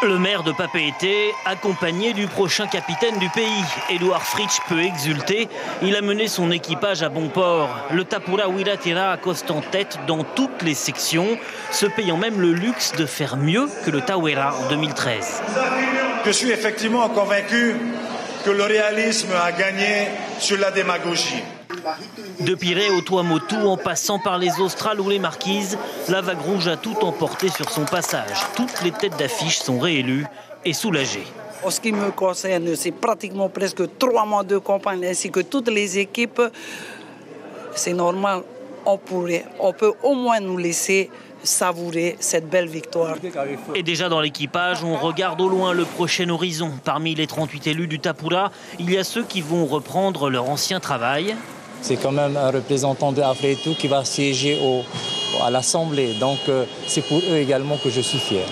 Le maire de Papeete, accompagné du prochain capitaine du pays, Edouard Fritsch, peut exulter. Il a mené son équipage à bon port. Le Tapura Wiratira accoste en tête dans toutes les sections, se payant même le luxe de faire mieux que le Tauera en 2013. Je suis effectivement convaincu que le réalisme a gagné sur la démagogie. De Pirée au Tuamotu, en passant par les Australes ou les Marquises, la vague rouge a tout emporté sur son passage. Toutes les têtes d'affiche sont réélues et soulagées. En ce qui me concerne, c'est pratiquement presque 3 mois de campagne, ainsi que toutes les équipes. C'est normal, on peut au moins nous laisser savourer cette belle victoire. Et déjà dans l'équipage, on regarde au loin le prochain horizon. Parmi les 38 élus du Tapura, il y a ceux qui vont reprendre leur ancien travail. C'est quand même un représentant de Afretu qui va siéger à l'Assemblée. Donc c'est pour eux également que je suis fier.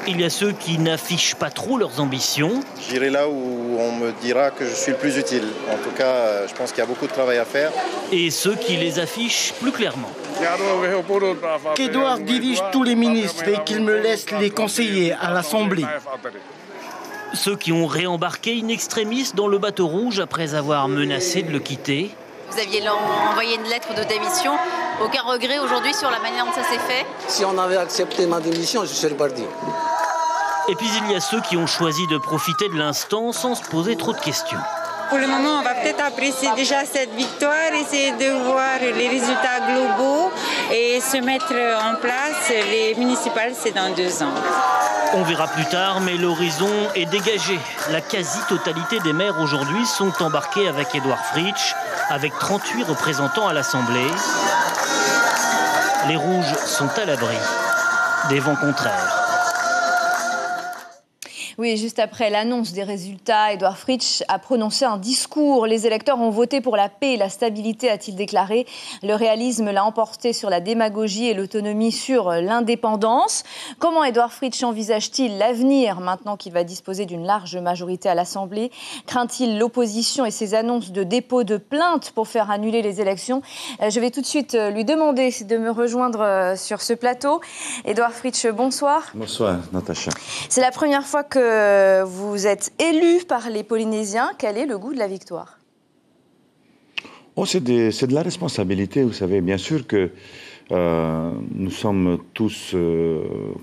Il y a ceux qui n'affichent pas trop leurs ambitions. J'irai là où on me dira que je suis le plus utile. En tout cas, je pense qu'il y a beaucoup de travail à faire. Et ceux qui les affichent plus clairement. Qu'Edouard dirige tous les ministres et qu'il me laisse les conseiller à l'Assemblée. Ceux qui ont réembarqué in extremis dans le bateau rouge après avoir menacé de le quitter. Vous aviez envoyé une lettre de démission. Aucun regret aujourd'hui sur la manière dont ça s'est fait? Si on avait accepté ma démission, je serais parti. Et puis il y a ceux qui ont choisi de profiter de l'instant sans se poser trop de questions. Pour le moment, on va peut-être apprécier déjà cette victoire, essayer de voir les résultats globaux et se mettre en place. Les municipales, c'est dans 2 ans. On verra plus tard, mais l'horizon est dégagé. La quasi-totalité des maires aujourd'hui sont embarqués avec Edouard Fritsch, avec 38 représentants à l'Assemblée. Les rouges sont à l'abri des vents contraires. Oui, juste après l'annonce des résultats, Edouard Fritsch a prononcé un discours. Les électeurs ont voté pour la paix et la stabilité, a-t-il déclaré. Le réalisme l'a emporté sur la démagogie et l'autonomie sur l'indépendance. Comment Edouard Fritsch envisage-t-il l'avenir maintenant qu'il va disposer d'une large majorité à l'Assemblée? Craint-il l'opposition et ses annonces de dépôt de plainte pour faire annuler les élections? Je vais tout de suite lui demander de me rejoindre sur ce plateau. Edouard Fritsch, bonsoir. Bonsoir, Natacha. C'est la première fois que vous êtes élu par les Polynésiens. Quel est le goût de la victoire? C'est de la responsabilité. Vous savez, bien sûr que nous sommes tous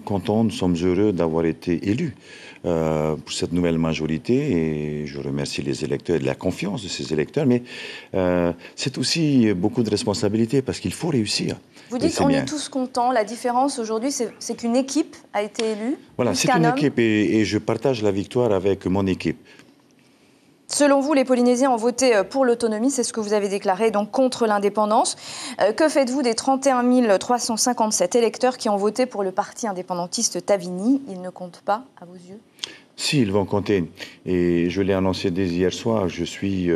contents, nous sommes heureux d'avoir été élus pour cette nouvelle majorité. Et je remercie les électeurs et de la confiance de ces électeurs. Mais c'est aussi beaucoup de responsabilité parce qu'il faut réussir. Vous dites qu'on est tous contents. La différence aujourd'hui, c'est qu'une équipe a été élue. Voilà, c'est une équipe et je partage la victoire avec mon équipe. Selon vous, les Polynésiens ont voté pour l'autonomie, c'est ce que vous avez déclaré, donc contre l'indépendance. Que faites-vous des 31 357 électeurs qui ont voté pour le parti indépendantiste Tavini? Ils ne comptent pas, à vos yeux? Si, ils vont compter. Et je l'ai annoncé dès hier soir, je suis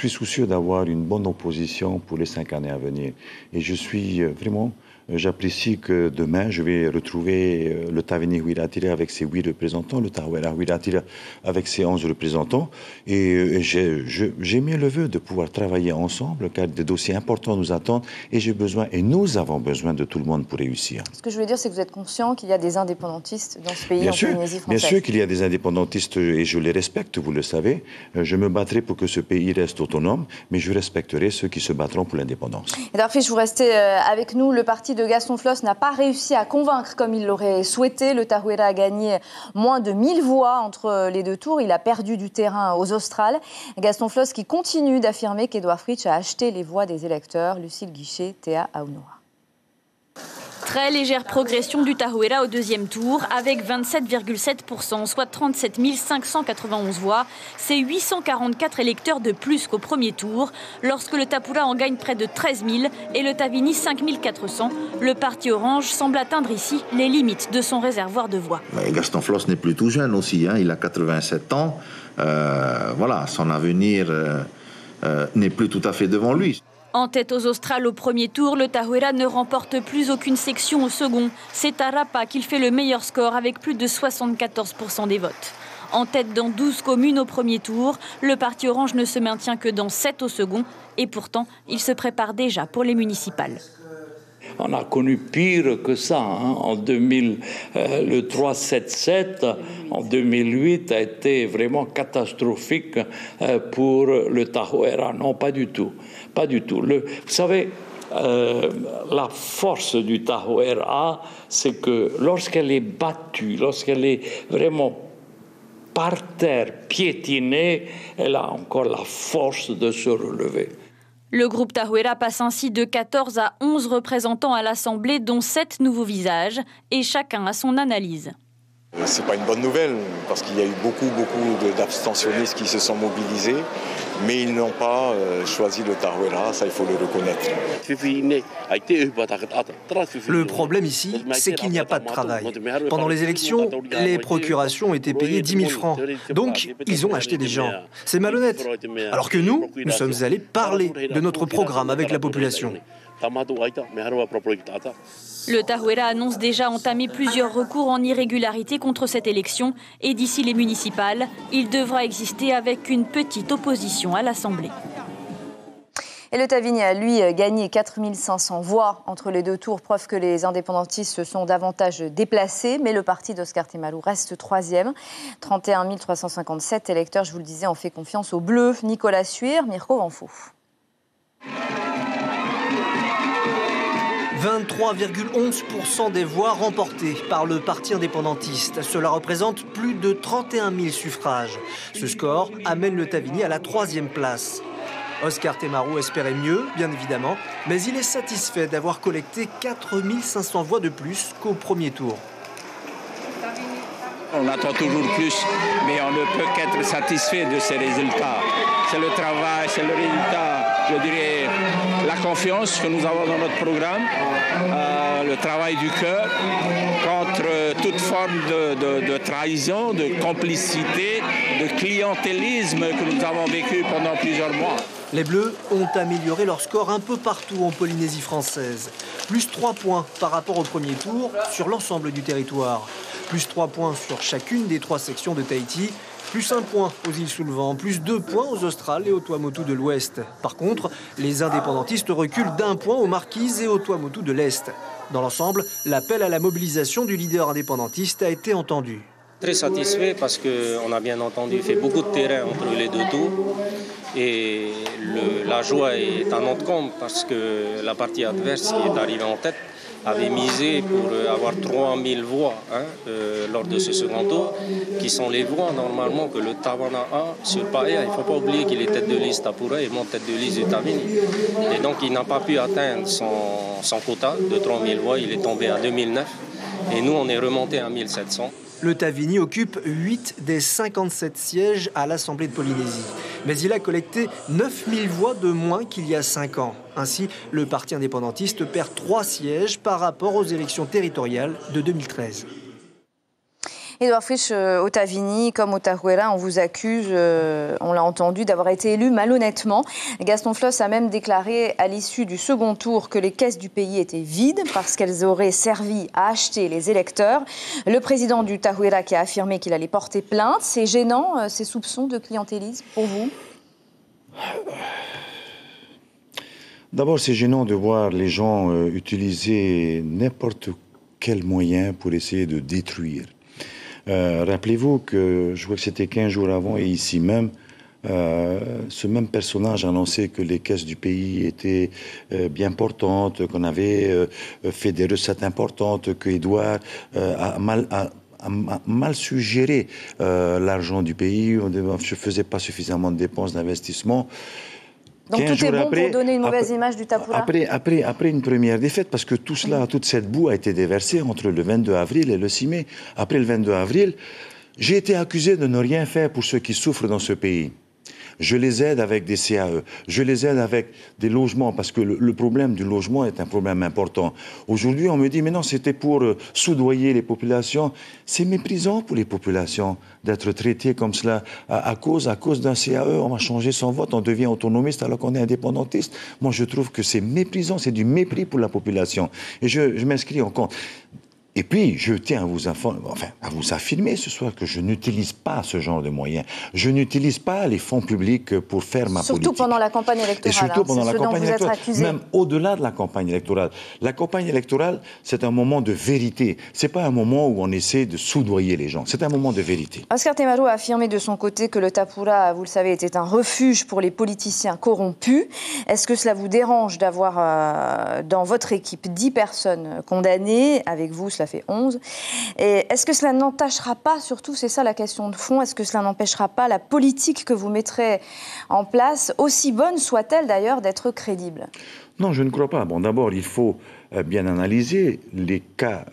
soucieux d'avoir une bonne opposition pour les 5 années à venir. Et je suis vraiment... J'apprécie que demain, je vais retrouver le Tavini Wiratira avec ses 8 représentants, le Tauera Wiratira avec ses 11 représentants. Et j'ai mis le vœu de pouvoir travailler ensemble, car des dossiers importants nous attendent. Et nous avons besoin de tout le monde pour réussir. Ce que je veux dire, c'est que vous êtes conscient qu'il y a des indépendantistes dans ce pays, en Polynésie française. Bien sûr qu'il y a des indépendantistes et je les respecte, vous le savez. Je me battrai pour que ce pays reste autonome, mais je respecterai ceux qui se battront pour l'indépendance. Edouard Fritsch, vous restez avec nous. Le parti de Gaston Flosse n'a pas réussi à convaincre comme il l'aurait souhaité. Le Tauera a gagné moins de 1000 voix entre les 2 tours. Il a perdu du terrain aux Australes. Gaston Flosse qui continue d'affirmer qu'Edouard Fritsch a acheté les voix des électeurs. Lucille Guichet, Théa Aounoa. Très légère progression du Tauera au 2e tour avec 27,7%, soit 37 591 voix. C'est 844 électeurs de plus qu'au premier tour. Lorsque le Tapura en gagne près de 13 000 et le Tavini 5 400, le parti orange semble atteindre ici les limites de son réservoir de voix. Mais Gaston Flosse n'est plus tout jeune aussi, il a 87 ans. Voilà, son avenir n'est plus tout à fait devant lui. En tête aux Australes au premier tour, le Tauera ne remporte plus aucune section au second. C'est à Rapa qu'il fait le meilleur score avec plus de 74% des votes. En tête dans 12 communes au premier tour, le parti orange ne se maintient que dans 7 au second. Et pourtant, il se prépare déjà pour les municipales. On a connu pire que ça. En 2000, le 377 en 2008 a été vraiment catastrophique pour le Tahoeraa. Non, pas du tout. Pas du tout. Vous savez, la force du Tahoeraa, c'est que lorsqu'elle est battue, lorsqu'elle est vraiment par terre, piétinée, elle a encore la force de se relever. Le groupe Tahoeraa passe ainsi de 14 à 11 représentants à l'Assemblée, dont 7 nouveaux visages, et chacun a son analyse. C'est pas une bonne nouvelle, parce qu'il y a eu beaucoup d'abstentionnistes qui se sont mobilisés, mais ils n'ont pas choisi le Tahoeraa, ça il faut le reconnaître. Le problème ici, c'est qu'il n'y a pas de travail. Pendant les élections, les procurations ont été payées 10 000 francs, donc ils ont acheté des gens. C'est malhonnête. Alors que nous sommes allés parler de notre programme avec la population. Le Tahoeraa annonce déjà entamer plusieurs recours en irrégularité contre cette élection et d'ici les municipales, il devra exister avec une petite opposition à l'Assemblée. Et le Taveuni a, lui, gagné 4500 voix entre les deux tours, preuve que les indépendantistes se sont davantage déplacés. Mais le parti d'Oscar Temalu reste troisième. 31 357 électeurs, je vous le disais, ont fait confiance aux Bleus. Nicolas Suir, Mirko Vanfo. 23,11% des voix remportées par le parti indépendantiste. Cela représente plus de 31 000 suffrages. Ce score amène le Taveuni à la 3e place. Oscar Temaru espérait mieux, bien évidemment, mais il est satisfait d'avoir collecté 4 500 voix de plus qu'au premier tour. On attend toujours plus, mais on ne peut qu'être satisfait de ces résultats. C'est le travail, c'est le résultat, je dirais, la confiance que nous avons dans notre programme, le travail du cœur contre toute forme de trahison, de complicité, de clientélisme que nous avons vécu pendant plusieurs mois. Les Bleus ont amélioré leur score un peu partout en Polynésie française. Plus 3 points par rapport au premier tour sur l'ensemble du territoire. Plus 3 points sur chacune des 3 sections de Tahiti. Plus 1 point aux îles sous le vent, plus 2 points aux Australes et aux Tuamotu de l'Ouest. Par contre, les indépendantistes reculent d'1 point aux Marquises et aux Tuamotu de l'Est. Dans l'ensemble, l'appel à la mobilisation du leader indépendantiste a été entendu. Très satisfait parce qu'on a bien entendu fait beaucoup de terrain entre les deux tours. Et la joie est à notre compte parce que la partie adverse qui est arrivée en tête avait misé pour avoir 3000 voix lors de ce second tour, qui sont les voix normalement que le Tawana a sur Paia. Il ne faut pas oublier qu'il est tête de liste Tapura et mon tête de liste du Taveuni. Et donc il n'a pas pu atteindre son quota de 3000 voix, il est tombé à 2009 et nous on est remonté à 1700. Le Taveuni occupe 8 des 57 sièges à l'Assemblée de Polynésie. Mais il a collecté 9000 voix de moins qu'il y a 5 ans. Ainsi, le parti indépendantiste perd 3 sièges par rapport aux élections territoriales de 2013. Edouard Fritsch, au Taveuni, comme au Tahoeraa, on vous accuse, on l'a entendu, d'avoir été élu malhonnêtement. Gaston Floss a même déclaré à l'issue du second tour que les caisses du pays étaient vides parce qu'elles auraient servi à acheter les électeurs. Le président du Tahoeraa qui a affirmé qu'il allait porter plainte. C'est gênant, ces soupçons de clientélisme pour vous ? D'abord, c'est gênant de voir les gens utiliser n'importe quel moyen pour essayer de détruire. Rappelez-vous que je crois que c'était 15 jours avant et ici même, ce même personnage annonçait que les caisses du pays étaient bien portantes, qu'on avait fait des recettes importantes, que Edouard a mal suggéré l'argent du pays, on ne faisait pas suffisamment de dépenses d'investissement. Donc tout est bon pour donner une mauvaise image du Tahoeraa. Après une première défaite, parce que tout cela, toute cette boue a été déversée entre le 22 avril et le 6 mai. Après le 22 avril, j'ai été accusé de ne rien faire pour ceux qui souffrent dans ce pays. Je les aide avec des CAE, je les aide avec des logements, parce que le problème du logement est un problème important. Aujourd'hui, on me dit, mais non, c'était pour soudoyer les populations. C'est méprisant pour les populations d'être traitées comme cela. À cause d'un CAE, on va changer son vote, on devient autonomiste alors qu'on est indépendantiste. Moi, je trouve que c'est méprisant, c'est du mépris pour la population. Et je m'inscris en compte. Et puis, je tiens à vous affirmer ce soir que je n'utilise pas ce genre de moyens. Je n'utilise pas les fonds publics pour faire ma politique. Surtout pendant la campagne électorale. Et surtout pendant la campagne électorale. Même au-delà de la campagne électorale. La campagne électorale, c'est un moment de vérité. C'est pas un moment où on essaie de soudoyer les gens. C'est un moment de vérité. Oscar Temaru a affirmé de son côté que le Tapura, vous le savez, était un refuge pour les politiciens corrompus. Est-ce que cela vous dérange d'avoir dans votre équipe 10 personnes condamnées? Avec vous, cela fait 11. Et est-ce que cela n'entachera pas, surtout, c'est ça la question de fond, est-ce que cela n'empêchera pas la politique que vous mettrez en place, aussi bonne soit-elle d'ailleurs, d'être crédible? Non, je ne crois pas. Bon, d'abord, il faut bien analyser les cas.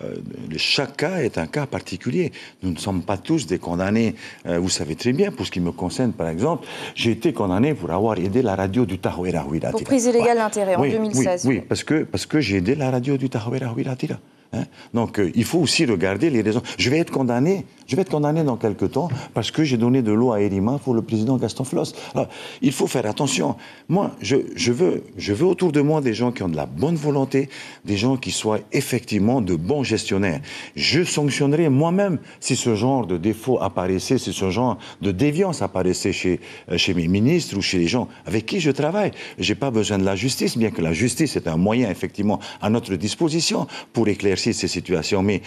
Chaque cas est un cas particulier. Nous ne sommes pas tous des condamnés. Vous savez très bien, pour ce qui me concerne, par exemple, j'ai été condamné pour avoir aidé la radio du Tahoeira Huiratira. Pour prise illégale d'intérêt en 2016. Oui, parce que j'ai aidé la radio du Tahoeira Huiratira. Donc, il faut aussi regarder les raisons. Je vais être condamné dans quelques temps parce que j'ai donné de l'eau à Erima pour le président Gaston Floss. Alors, il faut faire attention. Moi, je veux autour de moi des gens qui ont de la bonne volonté, des gens qui soient effectivement de bons gestionnaires. Je sanctionnerai moi-même si ce genre de défaut apparaissait, si ce genre de déviance apparaissait chez mes ministres ou chez les gens avec qui je travaille. J'ai pas besoin de la justice, bien que la justice est un moyen effectivement à notre disposition pour éclaircir ces situations. Mais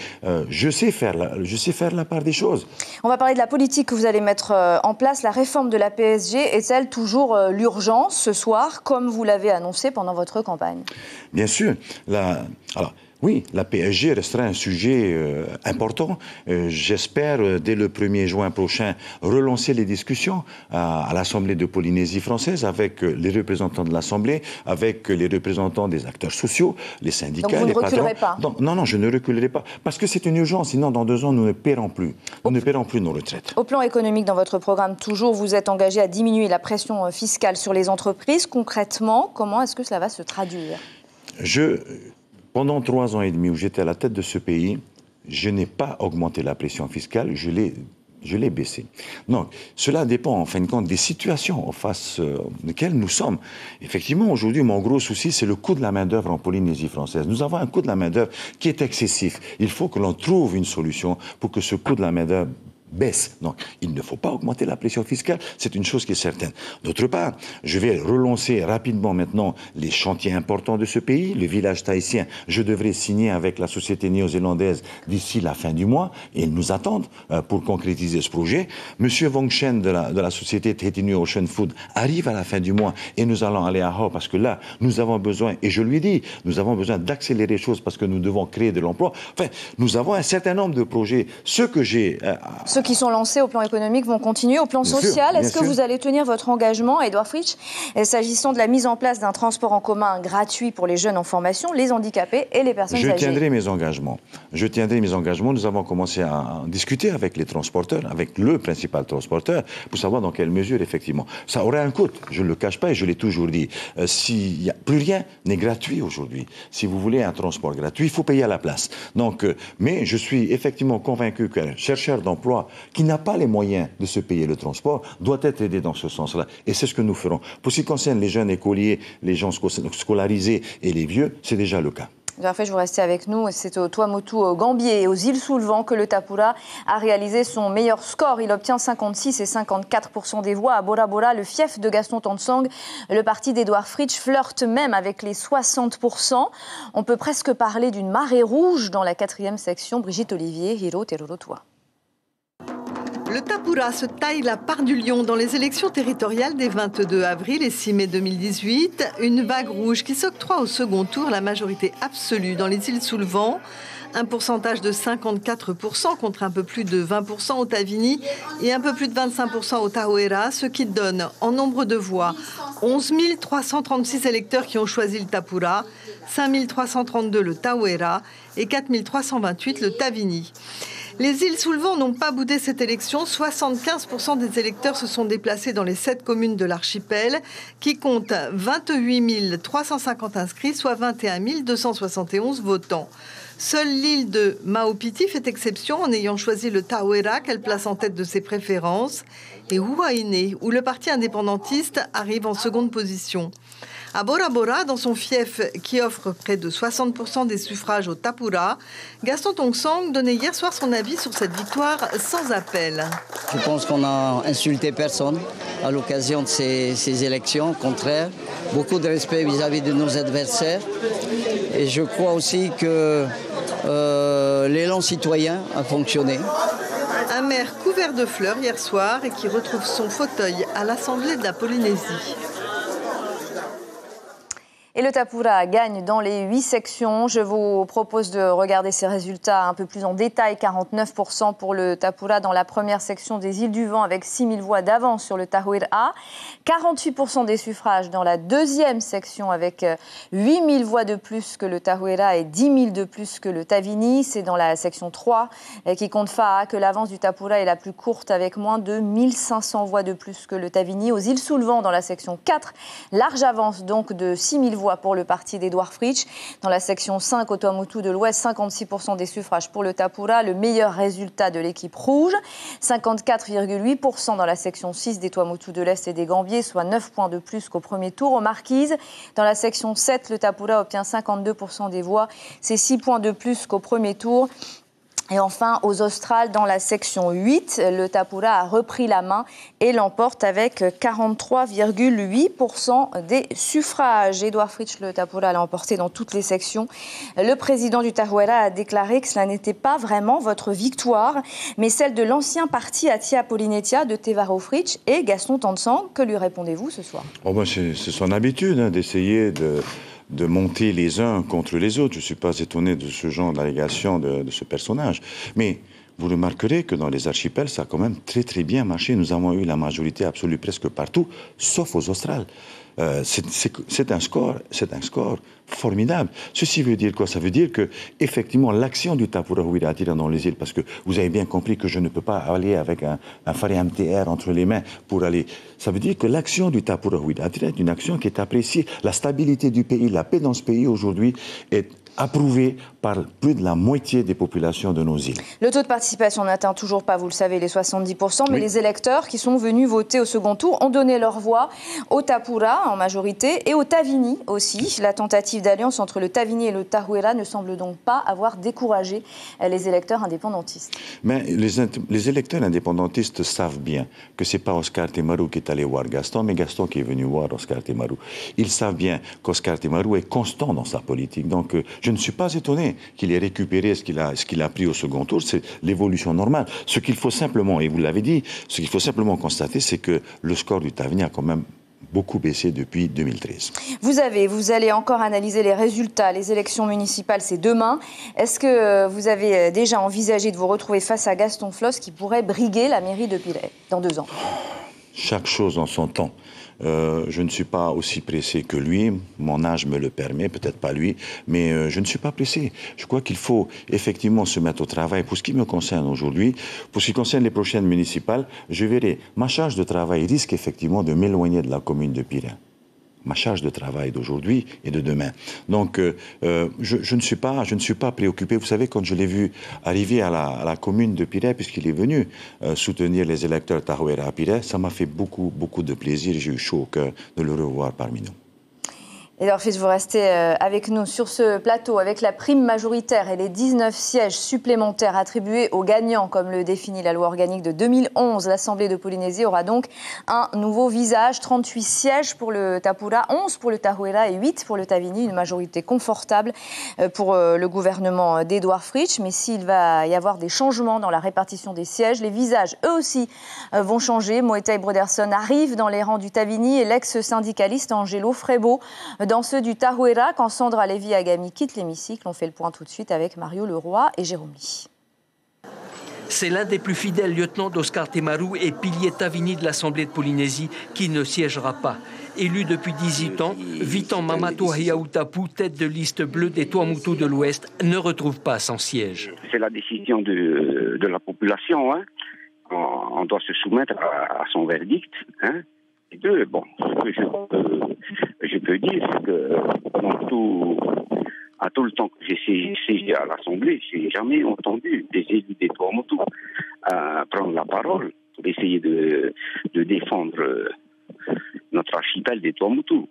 je sais faire la part des choses. On va parler de la politique que vous allez mettre en place. La réforme de la PSG est-elle toujours l'urgence ce soir, comme vous l'avez annoncé pendant votre campagne? Bien sûr. Oui, la PSG restera un sujet important. J'espère, dès le 1er juin prochain, relancer les discussions à l'Assemblée de Polynésie française avec les représentants de l'Assemblée, avec les représentants des acteurs sociaux, les syndicats, les patrons. Donc vous ne reculerez pas? Non, je ne reculerai pas. Parce que c'est une urgence. Sinon, dans 2 ans, nous ne paierons plus. Nous ne paierons plus nos retraites. Au plan économique, dans votre programme, toujours, vous êtes engagé à diminuer la pression fiscale sur les entreprises. Concrètement, comment est-ce que cela va se traduire? Pendant 3 ans et demi où j'étais à la tête de ce pays, je n'ai pas augmenté la pression fiscale, je l'ai baissée. Donc, cela dépend en fin de compte des situations en face desquelles nous sommes. Effectivement, aujourd'hui, mon gros souci, c'est le coût de la main-d'œuvre en Polynésie française. Nous avons un coût de la main-d'œuvre qui est excessif. Il faut que l'on trouve une solution pour que ce coût de la main-d'œuvre baisse. Donc, il ne faut pas augmenter la pression fiscale, c'est une chose qui est certaine. D'autre part, je vais relancer rapidement maintenant les chantiers importants de ce pays. Le village tahitien, je devrais signer avec la société néo-zélandaise d'ici la fin du mois, et ils nous attendent pour concrétiser ce projet. Monsieur Wong Chen de la société Tahiti Nui Ocean Food arrive à la fin du mois, et nous allons aller à Hao parce que là, nous avons besoin, et je lui dis, nous avons besoin d'accélérer les choses parce que nous devons créer de l'emploi. Enfin, nous avons un certain nombre de projets. Ceux qui sont lancés au plan économique vont continuer. Au plan social, est-ce que vous allez tenir votre engagement, Edouard Fritsch, s'agissant de la mise en place d'un transport en commun gratuit pour les jeunes en formation, les handicapés et les personnes âgées? Je tiendrai mes engagements. Nous avons commencé à discuter avec les transporteurs, avec le principal transporteur, pour savoir dans quelle mesure, effectivement. Ça aurait un coût, je ne le cache pas et je l'ai toujours dit. Plus rien n'est gratuit aujourd'hui. Si vous voulez un transport gratuit, il faut payer à la place. Donc, mais je suis effectivement convaincu qu'un chercheur d'emploi qui n'a pas les moyens de se payer le transport doit être aidé dans ce sens-là. Et c'est ce que nous ferons. Pour ce qui concerne les jeunes écoliers, les gens scolarisés et les vieux, c'est déjà le cas. Je vous restez avec nous. C'est au Tuamotu, au Gambier et aux îles sous le vent que le Tapura a réalisé son meilleur score. Il obtient 56 et 54% des voix. À Bora Bora, le fief de Gaston Tonsang, le parti d'Edouard Fritsch flirte même avec les 60%. On peut presque parler d'une marée rouge dans la 4e section. Brigitte Olivier, Hiro Terorotua. Le Tapura se taille la part du lion dans les élections territoriales des 22 avril et 6 mai 2018. Une vague rouge qui s'octroie au second tour la majorité absolue dans les îles sous le vent. Un pourcentage de 54% contre un peu plus de 20% au Tavini et un peu plus de 25% au Tahoeira, ce qui donne en nombre de voix 11 336 électeurs qui ont choisi le Tapura, 5 332 le Tahoeira et 4 328 le Tavini. Les îles sous le vent n'ont pas boudé cette élection. 75% des électeurs se sont déplacés dans les 7 communes de l'archipel, qui comptent 28 350 inscrits, soit 21 271 votants. Seule l'île de Maupiti fait exception en ayant choisi le Tahoeira qu'elle place en tête de ses préférences, et Huaïné, où le parti indépendantiste arrive en seconde position. À Bora Bora, dans son fief qui offre près de 60% des suffrages au Tapura, Gaston Tong-Sang donnait hier soir son avis sur cette victoire sans appel. Je pense qu'on n'a insulté personne à l'occasion de ces élections. Au contraire, beaucoup de respect vis-à-vis de nos adversaires. Et je crois aussi que l'élan citoyen a fonctionné. Un maire couvert de fleurs hier soir et qui retrouve son fauteuil à l'Assemblée de la Polynésie. Et le Tapura gagne dans les 8 sections. Je vous propose de regarder ces résultats un peu plus en détail. 49% pour le Tapura dans la première section des Îles du Vent avec 6 000 voix d'avance sur le Tahuera. 48% des suffrages dans la deuxième section avec 8 000 voix de plus que le Tahuera et 10 000 de plus que le Tavini. C'est dans la section 3 qui compte Faa que l'avance du Tapura est la plus courte avec moins de 1500 voix de plus que le Tavini. Aux Îles sous le Vent dans la section 4, large avance donc de 6 000 voix pour le parti d'Edouard Fritsch. Dans la section 5, au Tuamotu de l'Ouest, 56% des suffrages pour le Tapura, le meilleur résultat de l'équipe rouge. 54,8% dans la section 6 des Tuamotu de l'Est et des Gambiers, soit 9 points de plus qu'au premier tour. Aux Marquises, dans la section 7, le Tapura obtient 52% des voix, c'est 6 points de plus qu'au premier tour. Et enfin, aux Australes, dans la section 8, le Tapura a repris la main et l'emporte avec 43,8% des suffrages. Edouard Fritsch, le Tapura, l'a emporté dans toutes les sections. Le président du Tahuera a déclaré que cela n'était pas vraiment votre victoire, mais celle de l'ancien parti Atia Polynetia de Tevaro Fritsch et Gaston Tong-Sang. Que lui répondez-vous ce soir ? C'est son habitude d'essayer de monter les uns contre les autres. Je ne suis pas étonné de ce genre d'allégation de ce personnage. Mais vous remarquerez que dans les archipels, ça a quand même très très bien marché. Nous avons eu la majorité absolue presque partout, sauf aux Australes. C'est un score formidable. Ceci veut dire quoi? Ça veut dire que effectivement l'action du Tapura Wiratira dans les îles, parce que vous avez bien compris que je ne peux pas aller avec un Faria MTR entre les mains pour aller. Ça veut dire que l'action du Tapura Wiratira est une action qui est appréciée. La stabilité du pays, la paix dans ce pays aujourd'hui est approuvée par plus de la moitié des populations de nos îles. Le taux de participation n'atteint toujours pas, vous le savez, les 70%, mais les électeurs qui sont venus voter au second tour ont donné leur voix au Tapura en majorité et au Tavini aussi. La tentative d'alliance entre le Tavini et le Tahuera ne semble donc pas avoir découragé les électeurs indépendantistes. Mais les électeurs indépendantistes savent bien que ce n'est pas Oscar Temaru qui est allé voir Gaston, mais Gaston qui est venu voir Oscar Temaru. Ils savent bien qu'Oscar Temaru est constant dans sa politique. Donc je ne suis pas étonné qu'il ait récupéré ce qu'il a pris au second tour. C'est l'évolution normale. Ce qu'il faut simplement, et vous l'avez dit, ce qu'il faut simplement constater, c'est que le score du Tavini a quand même beaucoup baissé depuis 2013. Vous allez encore analyser les résultats. Les élections municipales, c'est demain. Est-ce que vous avez déjà envisagé de vous retrouver face à Gaston Floss qui pourrait briguer la mairie de Pirée dans 2 ans? Chaque chose en son temps. Je ne suis pas aussi pressé que lui, mon âge me le permet, peut-être pas lui, mais je ne suis pas pressé. Je crois qu'il faut effectivement se mettre au travail. Pour ce qui me concerne aujourd'hui, pour ce qui concerne les prochaines municipales, je verrai, ma charge de travail risque effectivement de m'éloigner de la commune de Pirée. Ma charge de travail d'aujourd'hui et de demain. Donc, je ne suis pas préoccupé. Vous savez, quand je l'ai vu arriver à la commune de Pirée, puisqu'il est venu soutenir les électeurs Tahuera à Pirée, ça m'a fait beaucoup, beaucoup de plaisir. J'ai eu chaud au cœur de le revoir parmi nous. Edouard Fritsch, vous restez avec nous sur ce plateau avec la prime majoritaire et les 19 sièges supplémentaires attribués aux gagnants, comme le définit la loi organique de 2011. L'Assemblée de Polynésie aura donc un nouveau visage. 38 sièges pour le Tapura, 11 pour le Tahuera et 8 pour le Tavini. Une majorité confortable pour le gouvernement d'Edouard Fritsch. Mais s'il va y avoir des changements dans la répartition des sièges, les visages, eux aussi, vont changer. Moetai Broderson arrive dans les rangs du Tavini et l'ex-syndicaliste Angelo Frebo dans ceux du Tahuera, quand Sandra Lévy-Agami quitte l'hémicycle. On fait le point tout de suite avec Mario Leroy et Jérôme Lee. C'est l'un des plus fidèles lieutenants d'Oscar Temaru et pilier Tavini de l'Assemblée de Polynésie qui ne siégera pas. Élu depuis 18 ans, Vitan Mamatoahiautapu, tête de liste bleue des Tuamotu de l'Ouest, ne retrouve pas son siège. C'est la décision de la population. Hein. On doit se soumettre à son verdict. Hein. Et deux, bon, je peux dire que pendant tout le temps que j'ai siégé à l'Assemblée, je n'ai jamais entendu des élus des Tuamotu prendre la parole pour essayer de défendre notre archipel des Tuamotu.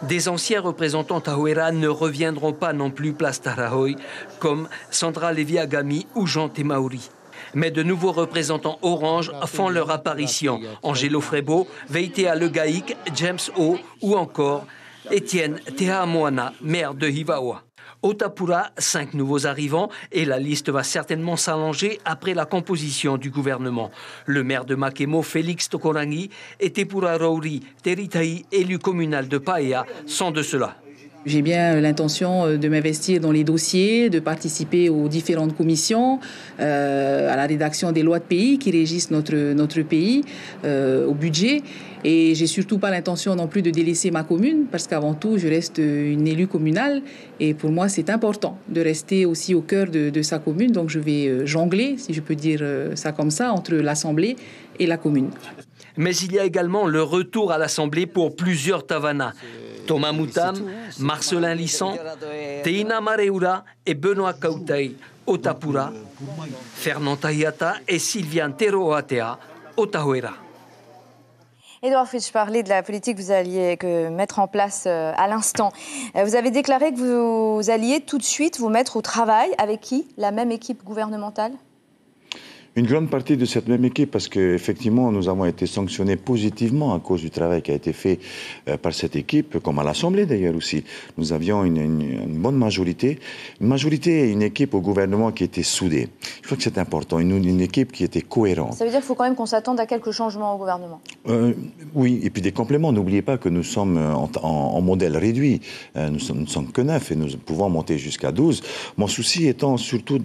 Des anciens représentants Tahuera ne reviendront pas non plus place Tarahoy, comme Sandra Levi-Agami ou Jean Temauri. Mais de nouveaux représentants orange font leur apparition. Angelo Frebo, Veitea Legaïc, James O ou encore Étienne Tehamoana, maire de Hivaoa. Au Tapura, 5 nouveaux arrivants et la liste va certainement s'allonger après la composition du gouvernement. Le maire de Makemo, Félix Tokorangi, et Tepura Rouri Teritai, élu communal de Paea, sont de cela. J'ai bien l'intention de m'investir dans les dossiers, de participer aux différentes commissions, à la rédaction des lois de pays qui régissent notre pays, au budget. Et j'ai surtout pas l'intention non plus de délaisser ma commune, parce qu'avant tout, je reste une élue communale. Et pour moi, c'est important de rester aussi au cœur de sa commune. Donc je vais jongler, si je peux dire ça comme ça, entre l'Assemblée et la commune. Mais il y a également le retour à l'Assemblée pour plusieurs Tavana. Thomas Moutam, Marcelin Lissan, Teina Mareura et Benoît Kautei au Tapura, Fernand Tahiata et Sylviane Teroatea au Tahuera. Édouard Fritsch, parlait de la politique que vous alliez mettre en place à l'instant. Vous avez déclaré que vous alliez tout de suite vous mettre au travail. Avec qui? La même équipe gouvernementale? Une grande partie de cette même équipe, parce qu'effectivement, nous avons été sanctionnés positivement à cause du travail qui a été fait par cette équipe, comme à l'Assemblée d'ailleurs aussi. Nous avions une bonne majorité. Une majorité et une équipe au gouvernement qui était soudée. Je crois que c'est important, une équipe qui était cohérente. Ça veut dire qu'il faut quand même qu'on s'attende à quelques changements au gouvernement. Oui, et puis des compléments. N'oubliez pas que nous sommes en modèle réduit. Nous ne sommes que 9 et nous pouvons monter jusqu'à 12. Mon souci étant surtout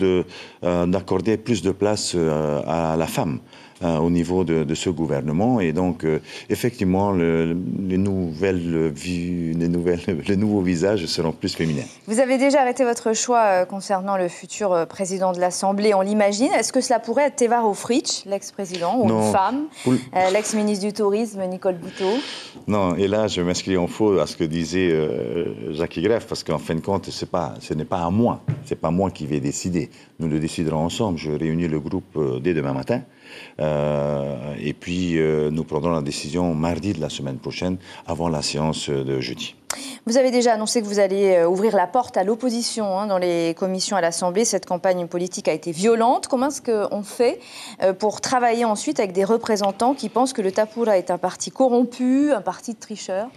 d'accorder plus de place à la femme au niveau de ce gouvernement. Et donc, effectivement, les nouveaux visages seront plus féminins. Vous avez déjà arrêté votre choix concernant le futur président de l'Assemblée, on l'imagine. Est-ce que cela pourrait être Tevaro Fritsch, l'ex-président, ou une femme, l'ex-ministre du Tourisme, Nicole Bouteau? Non, et là, je m'inscris en faux à ce que disait Jacques Greff, parce qu'en fin de compte, ce n'est pas à moi. Ce n'est pas moi qui vais décider. Nous le déciderons ensemble. Je réunis le groupe dès demain matin. Et puis, nous prendrons la décision mardi de la semaine prochaine, avant la séance de jeudi. Vous avez déjà annoncé que vous allez ouvrir la porte à l'opposition dans les commissions à l'Assemblée. Cette campagne politique a été violente. Comment est-ce qu'on fait pour travailler ensuite avec des représentants qui pensent que le Tapura est un parti corrompu, un parti de tricheurs?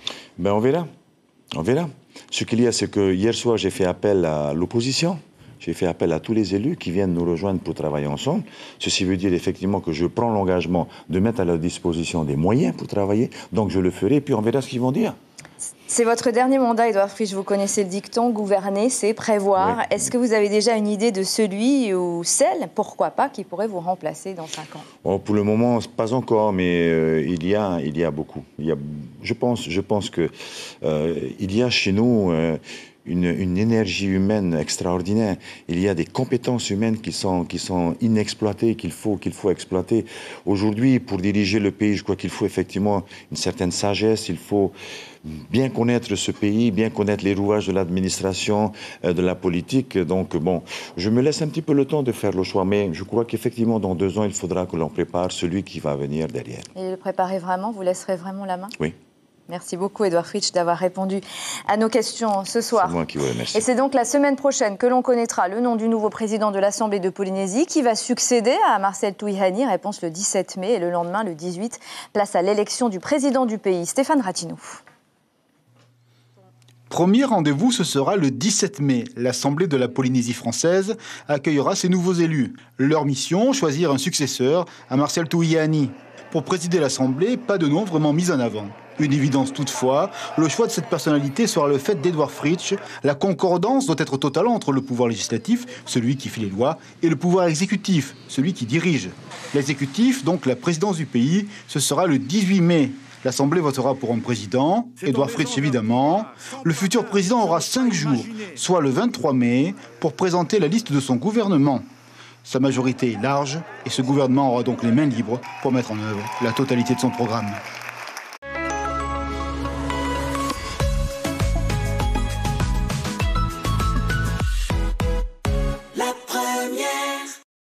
On verra. On verra. Ce qu'il y a, c'est que hier soir, j'ai fait appel à l'opposition. J'ai fait appel à tous les élus qui viennent nous rejoindre pour travailler ensemble. Ceci veut dire effectivement que je prends l'engagement de mettre à leur disposition des moyens pour travailler. Donc je le ferai, puis on verra ce qu'ils vont dire. C'est votre dernier mandat, Édouard Fritsch. Vous connaissez le dicton, gouverner, c'est prévoir. Oui. Est-ce que vous avez déjà une idée de celui ou celle, pourquoi pas, qui pourrait vous remplacer dans 5 ans? Pour le moment, pas encore, mais il y a beaucoup. Je pense que il y a chez nous une énergie humaine extraordinaire. Il y a des compétences humaines qui sont inexploitées, qu'il faut exploiter. Aujourd'hui, pour diriger le pays, je crois qu'il faut effectivement une certaine sagesse. Il faut bien connaître ce pays, bien connaître les rouages de l'administration, de la politique. Donc, je me laisse un petit peu le temps de faire le choix, mais je crois qu'effectivement, dans 2 ans, il faudra que l'on prépare celui qui va venir derrière. Et le préparer vraiment, vous laisserez vraiment la main? Oui. Merci beaucoup, Édouard Fritsch, d'avoir répondu à nos questions ce soir. C'est moi qui vous remercie. Et c'est donc la semaine prochaine que l'on connaîtra le nom du nouveau président de l'Assemblée de Polynésie qui va succéder à Marcel Touihani. Réponse le 17 mai et le lendemain, le 18, place à l'élection du président du pays, Stéphane Ratinou. Premier rendez-vous, ce sera le 17 mai. L'Assemblée de la Polynésie française accueillera ses nouveaux élus. Leur mission, choisir un successeur à Marcel Touihani. Pour présider l'Assemblée, pas de nom vraiment mis en avant. Une évidence toutefois, le choix de cette personnalité sera le fait d'Édouard Fritsch. La concordance doit être totale entre le pouvoir législatif, celui qui fait les lois, et le pouvoir exécutif, celui qui dirige. L'exécutif, donc la présidence du pays, ce sera le 18 mai. L'Assemblée votera pour un président, Édouard Fritsch évidemment. Le futur président aura 5 jours, soit le 23 mai, pour présenter la liste de son gouvernement. Sa majorité est large et ce gouvernement aura donc les mains libres pour mettre en œuvre la totalité de son programme.